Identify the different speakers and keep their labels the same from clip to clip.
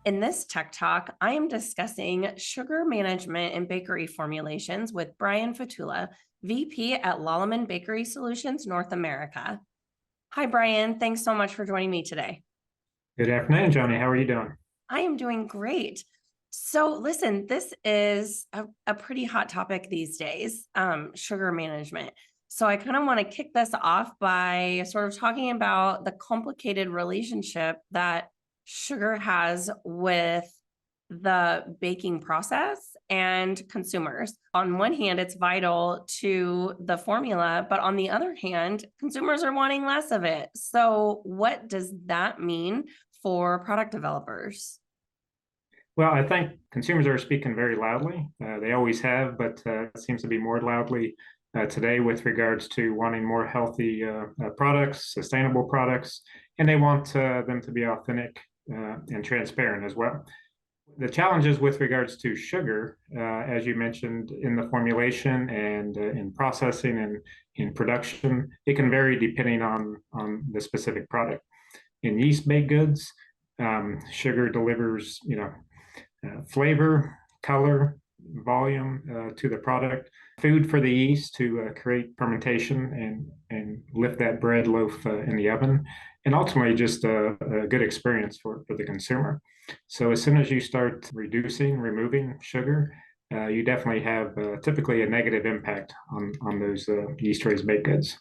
Speaker 1: In this Tech Talk, I am discussing sugar management and bakery formulations with Brian Fatula, VP at Lallemand Bakery Solutions North America. Hi, Brian. Thanks so much for joining me today.
Speaker 2: Good afternoon, Joanie. How are you doing?
Speaker 1: I am doing great. So listen, this is a pretty hot topic these days, sugar management. So I kind of want to kick this off by sort of talking about the complicated relationship that sugar has with the baking process and consumers. On one hand, it's vital to the formula, but on the other hand, consumers are wanting less of it. So what does that mean for product developers?
Speaker 2: Well, I think consumers are speaking very loudly. They always have, but it seems to be more loudly today with regards to wanting more healthy products, sustainable products, and they want them to be authentic and transparent as well. The challenges with regards to sugar, as you mentioned, in the formulation and in processing and in production, it can vary depending on the specific product. In yeast baked goods, sugar delivers, flavor, color, volume to the product, food for the yeast to create fermentation and lift that bread loaf in the oven, and ultimately just a good experience for the consumer. So as soon as you start removing sugar, you definitely have typically a negative impact on those yeast-raised baked goods.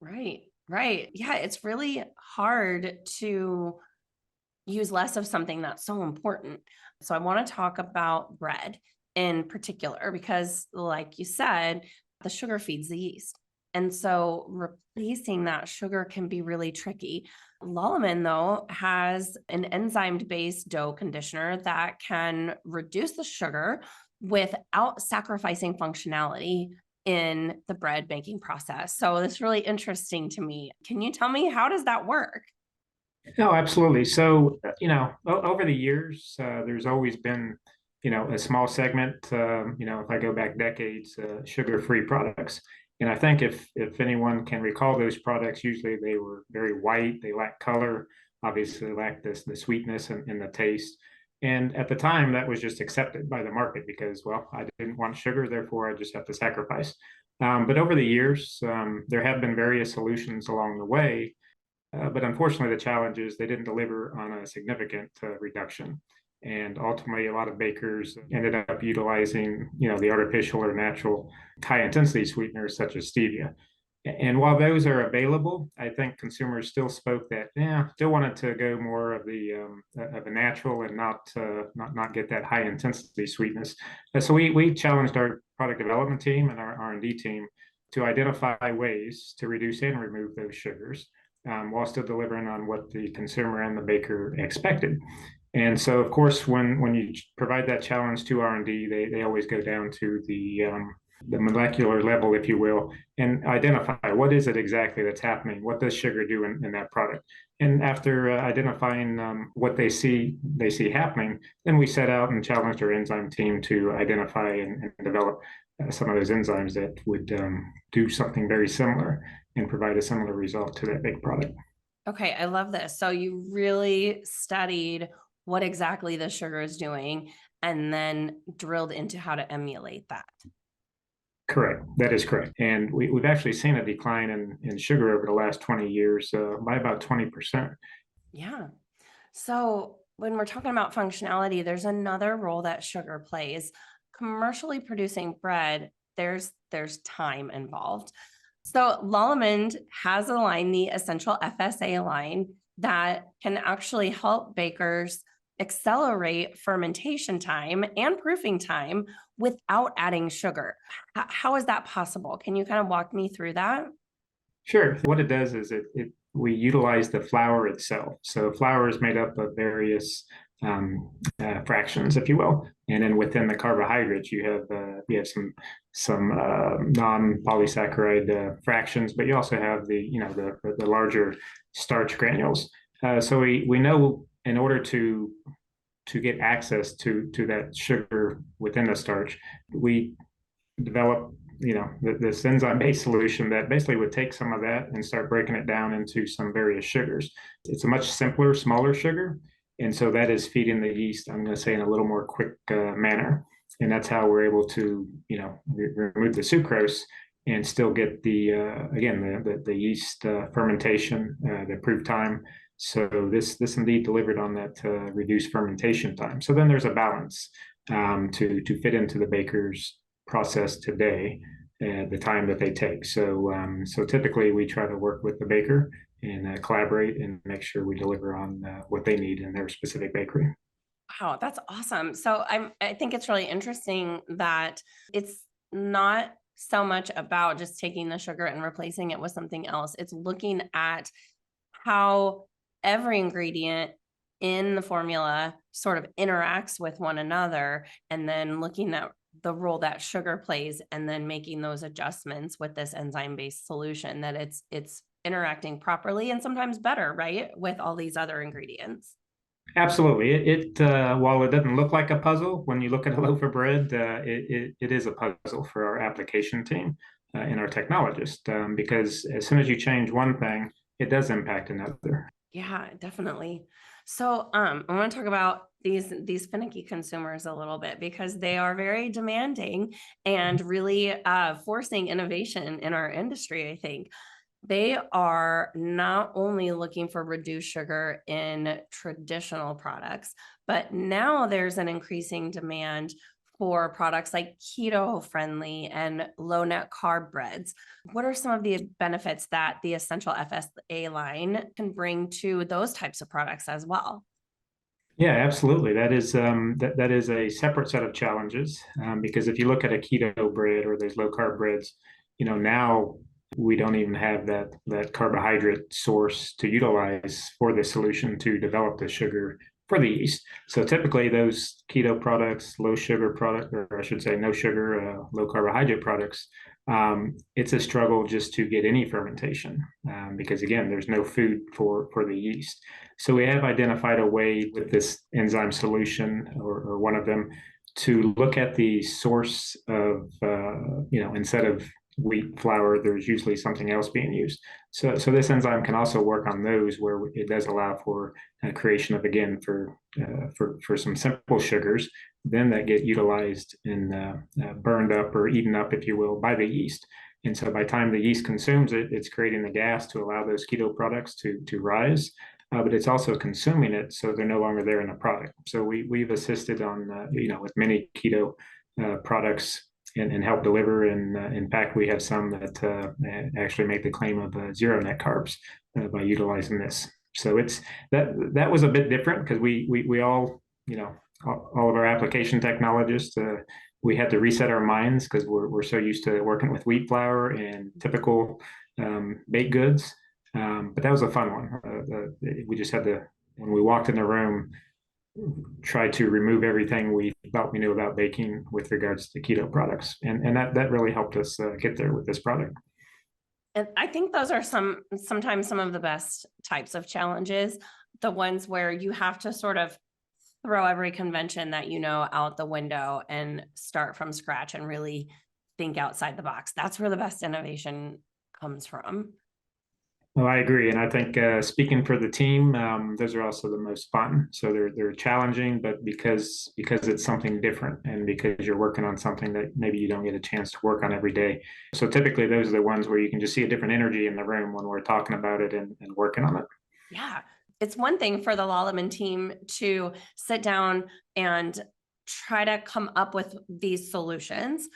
Speaker 1: Right, right. Yeah, it's really hard to use less of something that's so important. So I want to talk about bread in particular, because like you said, the sugar feeds the yeast. And so replacing that sugar can be really tricky. Lallemand, though, has an enzyme-based dough conditioner that can reduce the sugar without sacrificing functionality in the bread baking process. So it's really interesting to me. Can you tell me, how does that work?
Speaker 2: No, absolutely. So, over the years, there's always been, a small segment, if I go back decades, sugar-free products. And I think if anyone can recall those products, usually they were very white, they lacked color, obviously lacked the sweetness and the taste. And at the time, that was just accepted by the market because, well, I didn't want sugar, therefore I just have to sacrifice. But over the years, there have been various solutions along the way, but unfortunately, the challenge is they didn't deliver on a significant reduction. And ultimately, a lot of bakers ended up utilizing, the artificial or natural high-intensity sweeteners such as stevia. And while those are available, I think consumers still spoke that, still wanted to go more of the natural and not get that high-intensity sweetness. So we challenged our product development team and our R&D team to identify ways to reduce and remove those sugars while still delivering on what the consumer and the baker expected. And so, of course, when you provide that challenge to R&D, they always go down to the molecular level, if you will, and identify what is it exactly that's happening. What does sugar do in that product? And after identifying what they see happening, then we set out and challenged our enzyme team to identify and develop some of those enzymes that would do something very similar and provide a similar result to that big product.
Speaker 1: Okay, I love this. So you really studied what exactly the sugar is doing and then drilled into how to emulate that.
Speaker 2: Correct. That is correct. And we've actually seen a decline in sugar over the last 20 years by about 20%.
Speaker 1: Yeah. So when we're talking about functionality, there's another role that sugar plays. Commercially producing bread, there's time involved. So Lallemand has a line, the Essential FSA line, that can actually help bakers accelerate fermentation time and proofing time without adding sugar. How is that possible? Can you kind of walk me through that?
Speaker 2: Sure. What it does is we utilize the flour itself. So flour is made up of various fractions, if you will, and then within the carbohydrates you have some non-polysaccharide fractions, but you also have the larger starch granules. So we know in order to get access to that sugar within the starch, we develop this enzyme-based solution that basically would take some of that and start breaking it down into some various sugars. It's a much simpler, smaller sugar, And so that is feeding the yeast, I'm going to say, in a little more quick manner. And that's how we're able to, remove the sucrose and still get the yeast fermentation, the approved time. So this indeed delivered on that reduced fermentation time. So then there's a balance to fit into the baker's process today, the time that they take. So typically we try to work with the baker and collaborate and make sure we deliver on what they need in their specific bakery.
Speaker 1: Wow, that's awesome. So I think it's really interesting that it's not so much about just taking the sugar and replacing it with something else. It's looking at how every ingredient in the formula sort of interacts with one another, and then looking at the role that sugar plays and then making those adjustments with this enzyme-based solution that it's interacting properly and sometimes better, right, with all these other ingredients.
Speaker 2: Absolutely. While it doesn't look like a puzzle, when you look at a loaf of bread, it is a puzzle for our application team and our technologist, because as soon as you change one thing, it does impact another.
Speaker 1: Yeah, definitely. So I want to talk about these finicky consumers a little bit because they are very demanding and really forcing innovation in our industry, I think. They are not only looking for reduced sugar in traditional products, but now there's an increasing demand for products like keto friendly and low net carb breads. What are some of the benefits that the Essential FSA line can bring to those types of products as well?
Speaker 2: Yeah, absolutely. That is a separate set of challenges, because if you look at a keto bread or those low carb breads, now we don't even have that carbohydrate source to utilize for the solution to develop the sugar for the yeast. So typically those keto products, low sugar product, or I should say no sugar, low carbohydrate products, it's a struggle just to get any fermentation, because again, there's no food for the yeast. So we have identified a way with this enzyme solution, or one of them, to look at the source of, instead of wheat flour, there's usually something else being used. So this enzyme can also work on those where it does allow for creation of, again, for some simple sugars, then that get utilized and burned up or eaten up, if you will, by the yeast. And so by the time the yeast consumes it, it's creating the gas to allow those keto products to rise. But it's also consuming it, so they're no longer there in the product. So we've assisted on, with many keto products and help deliver. And in fact, we have some that actually make the claim of zero net carbs by utilizing this. So it's that was a bit different because we all, all of our application technologists, we had to reset our minds because we're so used to working with wheat flour and typical baked goods. But that was a fun one. We just had to, when we walked in the room, try to remove everything we thought we knew about baking with regards to keto products. And that really helped us get there with this product.
Speaker 1: And I think those are sometimes some of the best types of challenges, the ones where you have to sort of throw every convention that you know out the window and start from scratch and really think outside the box. That's where the best innovation comes from.
Speaker 2: Well, I agree, and I think speaking for the team, those are also the most fun. So they're challenging, but because it's something different, and because you're working on something that maybe you don't get a chance to work on every day. So typically, those are the ones where you can just see a different energy in the room when we're talking about it and working on it.
Speaker 1: Yeah, it's one thing for the Lallemand team to sit down and try to come up with these solutions,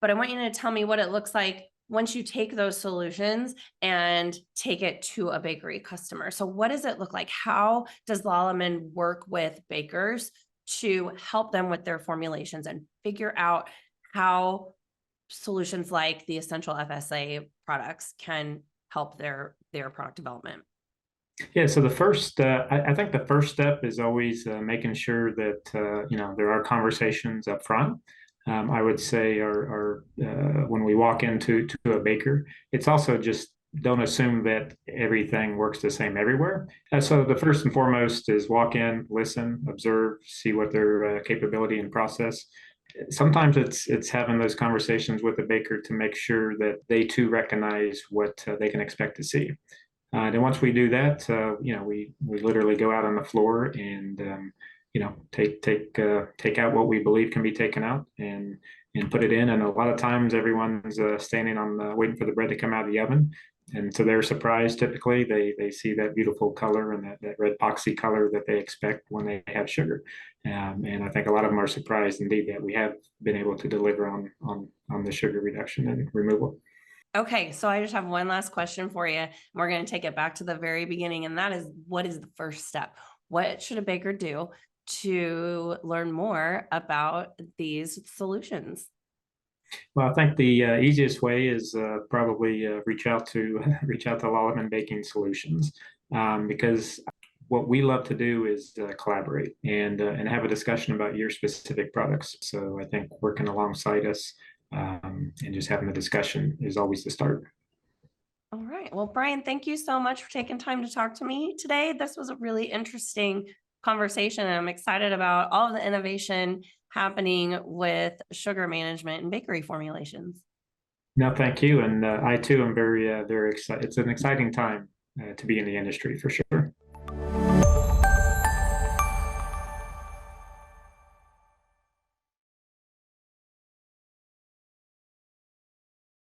Speaker 1: but I want you to tell me what it looks like once you take those solutions and take it to a bakery customer. So what does it look like? How does Lallemand work with bakers to help them with their formulations and figure out how solutions like the Essential FSA products can help their product development?
Speaker 2: Yeah, so the first, I think the first step is always making sure that there are conversations up front. I would say, or when we walk into a baker, it's also just don't assume that everything works the same everywhere. So the first and foremost is walk in, listen, observe, see what their capability and process. Sometimes it's having those conversations with the baker to make sure that they too recognize what they can expect to see. Then once we do that, we literally go out on the floor and take out what we believe can be taken out and put it in. And a lot of times, everyone's standing on waiting for the bread to come out of the oven. And so they're surprised. Typically, they see that beautiful color and that red epoxy color that they expect when they have sugar. And I think a lot of them are surprised indeed that we have been able to deliver on the sugar reduction and removal.
Speaker 1: Okay, so I just have one last question for you. We're going to take it back to the very beginning, and that is, what is the first step? What should a baker do to learn more about these solutions?
Speaker 2: Well, I think the easiest way is probably reach out to Lallemand Baking Solutions, because what we love to do is collaborate and have a discussion about your specific products. So I think working alongside us and just having the discussion is always the start.
Speaker 1: All right. Well, Brian, thank you so much for taking time to talk to me today. This was a really interesting conversation. And I'm excited about all of the innovation happening with sugar management and bakery formulations.
Speaker 2: No, thank you. And I too am very excited. It's an exciting time to be in the industry for sure.